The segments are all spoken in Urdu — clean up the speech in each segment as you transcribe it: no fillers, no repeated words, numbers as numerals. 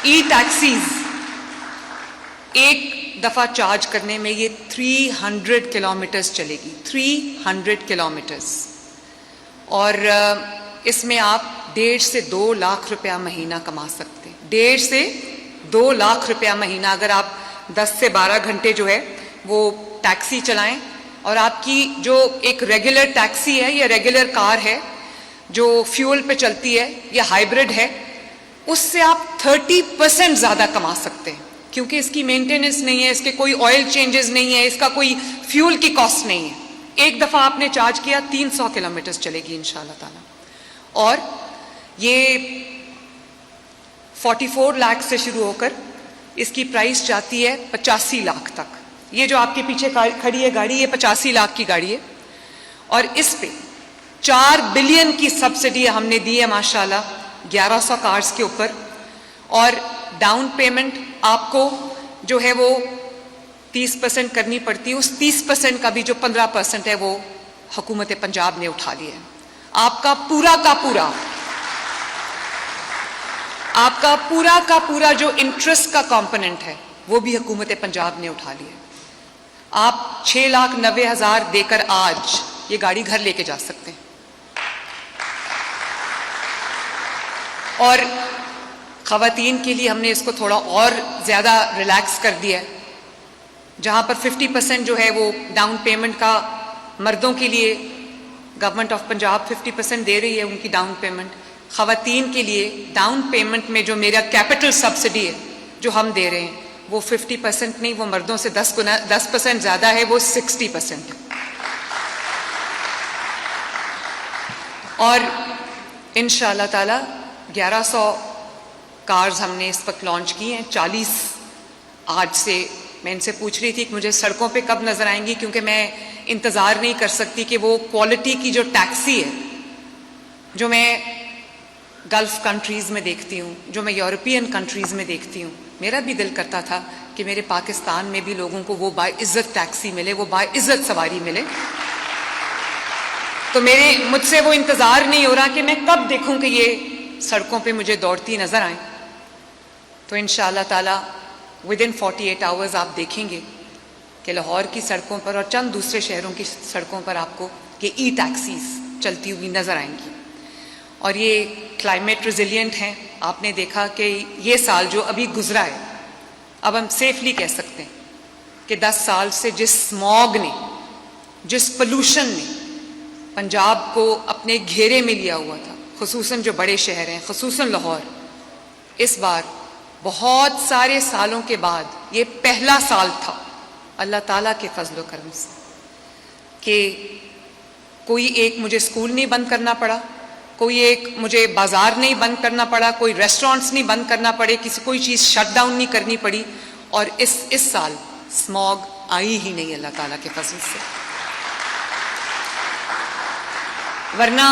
ای ٹیکسیز ایک دفعہ چارج کرنے میں یہ 300 کلومیٹرز چلے گی، 300 کلومیٹرز، اور اس میں آپ 1.5 سے 2 لاکھ روپیہ مہینہ کما سکتے ہیں، 1.5 سے 2 لاکھ روپیہ مہینہ، اگر آپ 10 سے 12 گھنٹے جو ہے وہ ٹیکسی چلائیں، اور آپ کی جو ایک ریگولر ٹیکسی ہے یا ریگولر کار ہے جو فیول پہ چلتی ہے یا ہائیبرڈ ہے، اس سے آپ 30% زیادہ کما سکتے ہیں، کیونکہ اس کی مینٹیننس نہیں ہے، اس کے کوئی آئل چینجز نہیں ہے، اس کا کوئی فیول کی کاسٹ نہیں ہے۔ ایک دفعہ آپ نے چارج کیا 300 کلومیٹرز چلے گی انشاءاللہ تعالی، اور یہ 44 لاکھ سے شروع ہو کر اس کی پرائس جاتی ہے 85 لاکھ تک۔ یہ جو آپ کے پیچھے کھڑی ہے گاڑی، یہ 85 لاکھ کی گاڑی ہے، اور اس پہ 4 بلین کی سبسڈی ہم نے دی ہے ماشاءاللہ 1100 کارز کے اوپر، اور ڈاؤن پیمنٹ آپ کو جو ہے وہ 30% کرنی پڑتی ہے، اس 30% کا بھی جو 15% ہے وہ حکومت پنجاب نے اٹھا لیا ہے۔ آپ کا پورا کا پورا جو انٹرسٹ کا کمپوننٹ ہے وہ بھی حکومت پنجاب نے اٹھا لیا ہے۔ آپ 6,90,000 دے کر آج یہ گاڑی گھر لے کے جا سکتے ہیں، اور خواتین کے لیے ہم نے اس کو تھوڑا اور زیادہ ریلیکس کر دیا ہے، جہاں پر 50% جو ہے وہ ڈاؤن پیمنٹ کا مردوں کے لیے گورنمنٹ آف پنجاب 50% دے رہی ہے ان کی ڈاؤن پیمنٹ، خواتین کے لیے ڈاؤن پیمنٹ میں جو میرا کیپٹل سبسڈی ہے جو ہم دے رہے ہیں وہ 50% نہیں، وہ مردوں سے 10% زیادہ ہے، وہ 60% ہے، اور انشاءاللہ تعالی 1100 کارز ہم نے اس وقت لانچ کی ہیں۔ 40 آج سے میں ان سے پوچھ رہی تھی کہ مجھے سڑکوں پہ کب نظر آئیں گی، کیونکہ میں انتظار نہیں کر سکتی کہ وہ کوالٹی کی جو ٹیکسی ہے جو میں گلف کنٹریز میں دیکھتی ہوں، جو میں یورپین کنٹریز میں دیکھتی ہوں، میرا بھی دل کرتا تھا کہ میرے پاکستان میں بھی لوگوں کو وہ باعزت ٹیکسی ملے، وہ باعزت سواری ملے، تو مجھ سے وہ انتظار نہیں ہو رہا کہ میں کب دیکھوں کہ یہ سڑکوں پہ مجھے دوڑتی نظر آئیں۔ تو انشاءاللہ تعالی within 48 hours آپ دیکھیں گے کہ لاہور کی سڑکوں پر اور چند دوسرے شہروں کی سڑکوں پر آپ کو یہ ای ٹیکسیز چلتی ہوئی نظر آئیں گی، اور یہ کلائمیٹ ریزیلینٹ ہیں۔ آپ نے دیکھا کہ یہ سال جو ابھی گزرا ہے، اب ہم سیفلی کہہ سکتے ہیں کہ 10 سال سے جس اسموگ نے، جس پولوشن نے پنجاب کو اپنے گھیرے میں لیا ہوا تھا، خصوصاً جو بڑے شہر ہیں، خصوصاً لاہور، اس بار بہت سارے سالوں کے بعد یہ پہلا سال تھا اللہ تعالیٰ کے فضل و کرم سے کہ کوئی ایک مجھے سکول نہیں بند کرنا پڑا، کوئی ایک مجھے بازار نہیں بند کرنا پڑا، کوئی ریسٹورنٹس نہیں بند کرنا پڑے، کوئی چیز شٹ ڈاؤن نہیں کرنی پڑی، اور اس سال اسموگ آئی ہی نہیں اللہ تعالیٰ کے فضل سے۔ ورنہ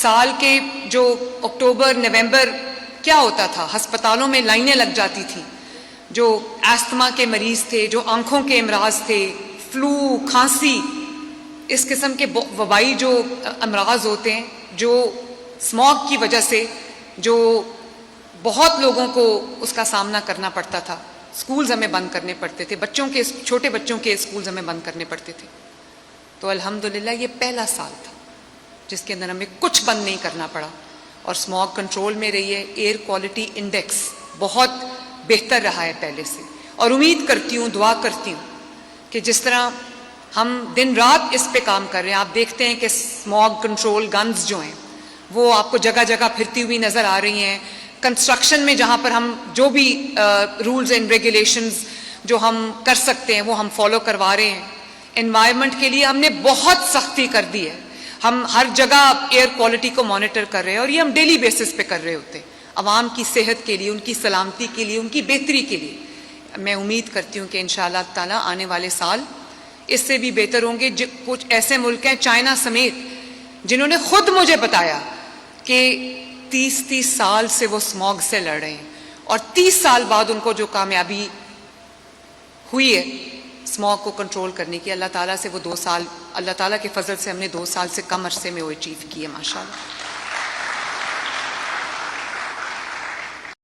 سال کے جو اکتوبر نومبر کیا ہوتا تھا، ہسپتالوں میں لائنیں لگ جاتی تھیں، جو ایستھما کے مریض تھے، جو آنکھوں کے امراض تھے، فلو، کھانسی، اس قسم کے وبائی جو امراض ہوتے ہیں، جو اسموگ کی وجہ سے جو بہت لوگوں کو اس کا سامنا کرنا پڑتا تھا، اسکولز ہمیں بند کرنے پڑتے تھے، چھوٹے بچوں کے اسکولز ہمیں بند کرنے پڑتے تھے، تو الحمدللہ یہ پہلا سال تھا جس کے اندر ہمیں کچھ بند نہیں کرنا پڑا، اور اسموگ کنٹرول میں رہی ہے۔ ایئر کوالٹی انڈیکس بہت بہتر رہا ہے پہلے سے، اور امید کرتی ہوں، دعا کرتی ہوں کہ جس طرح ہم دن رات اس پہ کام کر رہے ہیں، آپ دیکھتے ہیں کہ اسموگ کنٹرول گنز جو ہیں وہ آپ کو جگہ جگہ پھرتی ہوئی نظر آ رہی ہیں، کنسٹرکشن میں جہاں پر ہم جو بھی رولز اینڈ ریگولیشنز جو ہم کر سکتے ہیں وہ ہم فالو کروا رہے ہیں۔ انوائرمنٹ کے لیے ہم نے بہت سختی کر دی ہے، ہم ہر جگہ ایئر کوالٹی کو مانیٹر کر رہے ہیں، اور یہ ہم ڈیلی بیسس پہ کر رہے ہوتے ہیں، عوام کی صحت کے لیے، ان کی سلامتی کے لیے، ان کی بہتری کے لیے۔ میں امید کرتی ہوں کہ انشاءاللہ تعالیٰ آنے والے سال اس سے بھی بہتر ہوں گے۔ کچھ ایسے ملک ہیں چائنا سمیت جنہوں نے خود مجھے بتایا کہ 30 سال سے وہ اسموگ سے لڑ رہے ہیں، اور 30 سال بعد ان کو جو کامیابی ہوئی ہے اسموگ کو کنٹرول کرنے کی، اللہ تعالیٰ سے وہ 2 سال، اللہ تعالیٰ کے فضل سے ہم نے 2 سال سے کم عرصے میں وہ اچیو کی ہے ماشاءاللہ۔